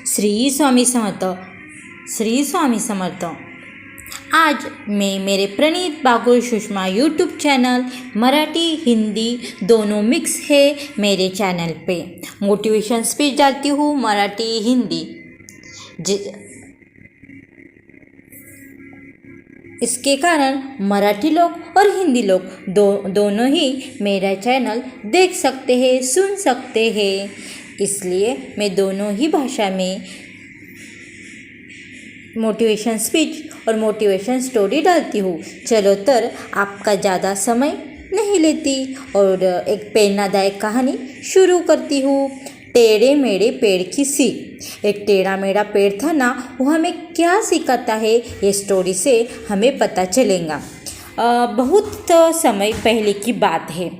श्री स्वामी समर्थ। श्री स्वामी समर्थ। आज मैं मेरे प्रणीत बागुल सुषमा यूट्यूब चैनल मराठी हिंदी दोनों मिक्स है मेरे चैनल पे मोटिवेशन स्पीच डालती हूँ मराठी हिंदी। इसके कारण मराठी लोग और हिंदी लोग दोनों ही मेरा चैनल देख सकते हैं, सुन सकते हैं। इसलिए मैं दोनों ही भाषा में मोटिवेशन स्पीच और मोटिवेशन स्टोरी डालती हूँ। चलो तर आपका ज़्यादा समय नहीं लेती और एक प्रेरणादायक कहानी शुरू करती हूँ। टेढ़े मेढ़े पेड़ की सीख। एक टेढ़ा मेढ़ा पेड़ था ना, वो हमें क्या सिखाता है ये स्टोरी से हमें पता चलेगा। बहुत समय पहले की बात है।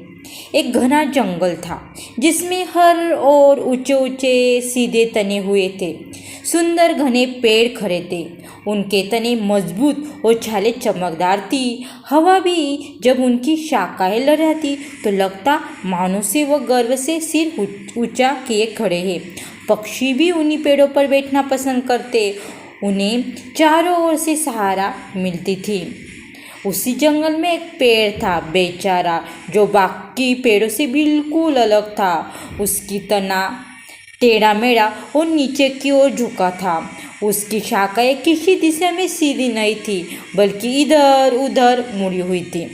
एक घना जंगल था जिसमें हर ओर ऊंचे ऊंचे सीधे तने हुए थे। सुंदर घने पेड़ खड़े थे, उनके तने मजबूत और छाले चमकदार थी। हवा भी जब उनकी शाखाएं लहराती तो लगता मानो से वह गर्व से सिर ऊंचा किए खड़े हैं। पक्षी भी उन्हीं पेड़ों पर बैठना पसंद करते, उन्हें चारों ओर से सहारा मिलती थी। उसी जंगल में एक पेड़ था बेचारा, जो बाकी पेड़ों से बिल्कुल अलग था। उसकी तना टेढ़ा मेढ़ा और नीचे की ओर झुका था। उसकी शाखाएं किसी दिशा में सीधी नहीं थी, बल्कि इधर उधर मुड़ी हुई थी।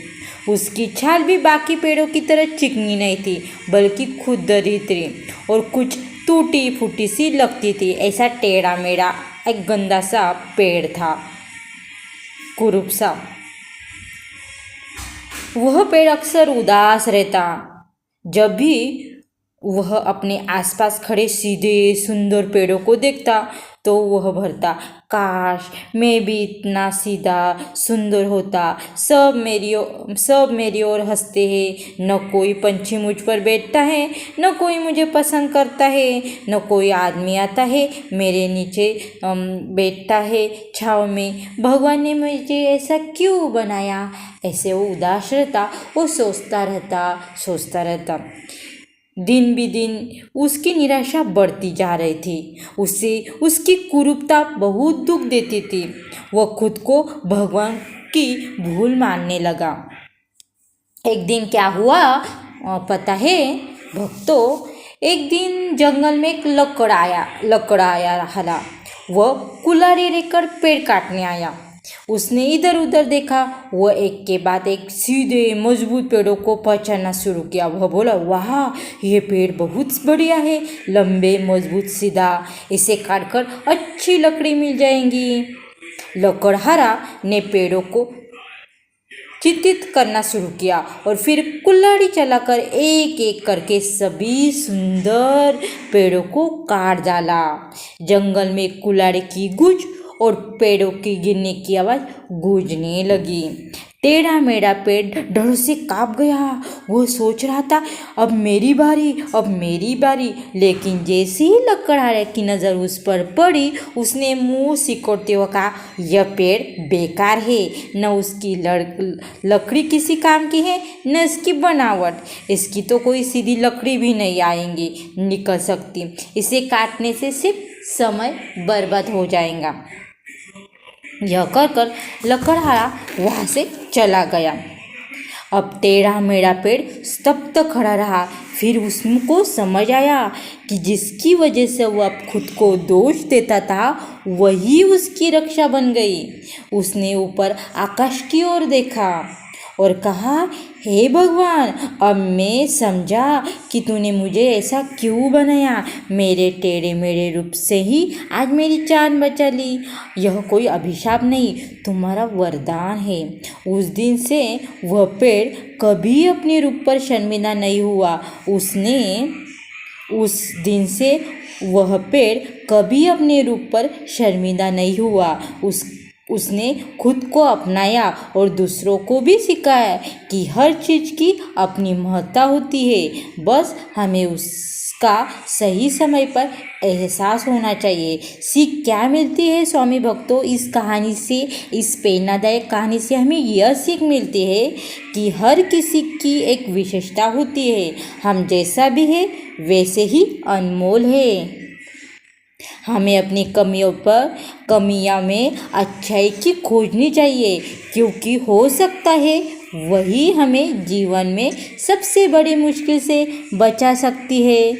उसकी छाल भी बाकी पेड़ों की तरह चिकनी नहीं थी, बल्कि खुरदरी थी और कुछ टूटी फूटी सी लगती थी। ऐसा टेढ़ा मेढ़ा एक गंदा सा पेड़ था, कुरूप सा। वह पेड़ अक्सर उदास रहता। जब भी वह अपने आसपास खड़े सीधे सुंदर पेड़ों को देखता तो वह भरता, काश मैं भी इतना सीधा सुंदर होता। सब मेरी ओर हंसते हैं। न कोई पंछी मुझ पर बैठता है, न कोई मुझे पसंद करता है, न कोई आदमी आता है मेरे नीचे बैठता है छाँव में। भगवान ने मुझे ऐसा क्यों बनाया? ऐसे वो उदास रहता, वो सोचता रहता। दिन भी दिन उसकी निराशा बढ़ती जा रही थी। उसे उसकी कुरूपता बहुत दुख देती थी। वह खुद को भगवान की भूल मानने लगा। एक दिन क्या हुआ पता है भक्तों? एक दिन जंगल में एक लकड़ आया हला। वह कुल्हाड़ी लेकर पेड़ काटने आया। उसने इधर उधर देखा। वह एक के बाद एक सीधे मजबूत पेड़ों को पहचानना शुरू किया। वह बोला, वाह ये पेड़ बहुत बढ़िया है, लंबे मजबूत सीधा, इसे काटकर अच्छी लकड़ी मिल जाएगी। लकड़हारा ने पेड़ों को चित्रित करना शुरू किया और फिर कुल्हाड़ी चलाकर एक एक करके सभी सुंदर पेड़ों को काट डाला। जंगल में कुल्हाड़ी की गूंज और पेड़ों की गिरने की आवाज़ गूंजने लगी। टेढ़ा मेढ़ा पेड़ डर से कांप गया। वो सोच रहा था, अब मेरी बारी। लेकिन जैसे ही लकड़हारे की नज़र उस पर पड़ी, उसने मुंह सिकोड़ते हुए कहा, यह पेड़ बेकार है। न उसकी लकड़ी किसी काम की है, न इसकी बनावट। इसकी तो कोई सीधी लकड़ी भी नहीं निकल सकती। इसे काटने से सिर्फ समय बर्बाद हो जाएगा। यह कहकर लकड़हारा वहाँ से चला गया। अब टेढ़ा मेढ़ा पेड़ स्तब्ध खड़ा रहा। फिर उसको समझ आया कि जिसकी वजह से वह खुद को दोष देता था, वही उसकी रक्षा बन गई। उसने ऊपर आकाश की ओर देखा और कहा, हे भगवान, अब मैं समझा कि तूने मुझे ऐसा क्यों बनाया। मेरे टेढ़े मेढ़े रूप से ही आज मेरी जान बचा ली। यह कोई अभिशाप नहीं, तुम्हारा वरदान है। उस दिन से वह पेड़ कभी अपने रूप पर शर्मिंदा नहीं हुआ। वह पेड़ कभी अपने रूप पर शर्मिंदा नहीं हुआ। उसने खुद को अपनाया और दूसरों को भी सिखाया कि हर चीज़ की अपनी महत्ता होती है। बस हमें उसका सही समय पर एहसास होना चाहिए। सीख क्या मिलती है स्वामी भक्तों इस कहानी से? इस प्रेरणादायक कहानी से हमें यह सीख मिलती है कि हर किसी की एक विशेषता होती है। हम जैसा भी है वैसे ही अनमोल है। हमें अपनी कमियां में अच्छाई की खोजनी चाहिए, क्योंकि हो सकता है वही हमें जीवन में सबसे बड़ी मुश्किल से बचा सकती है।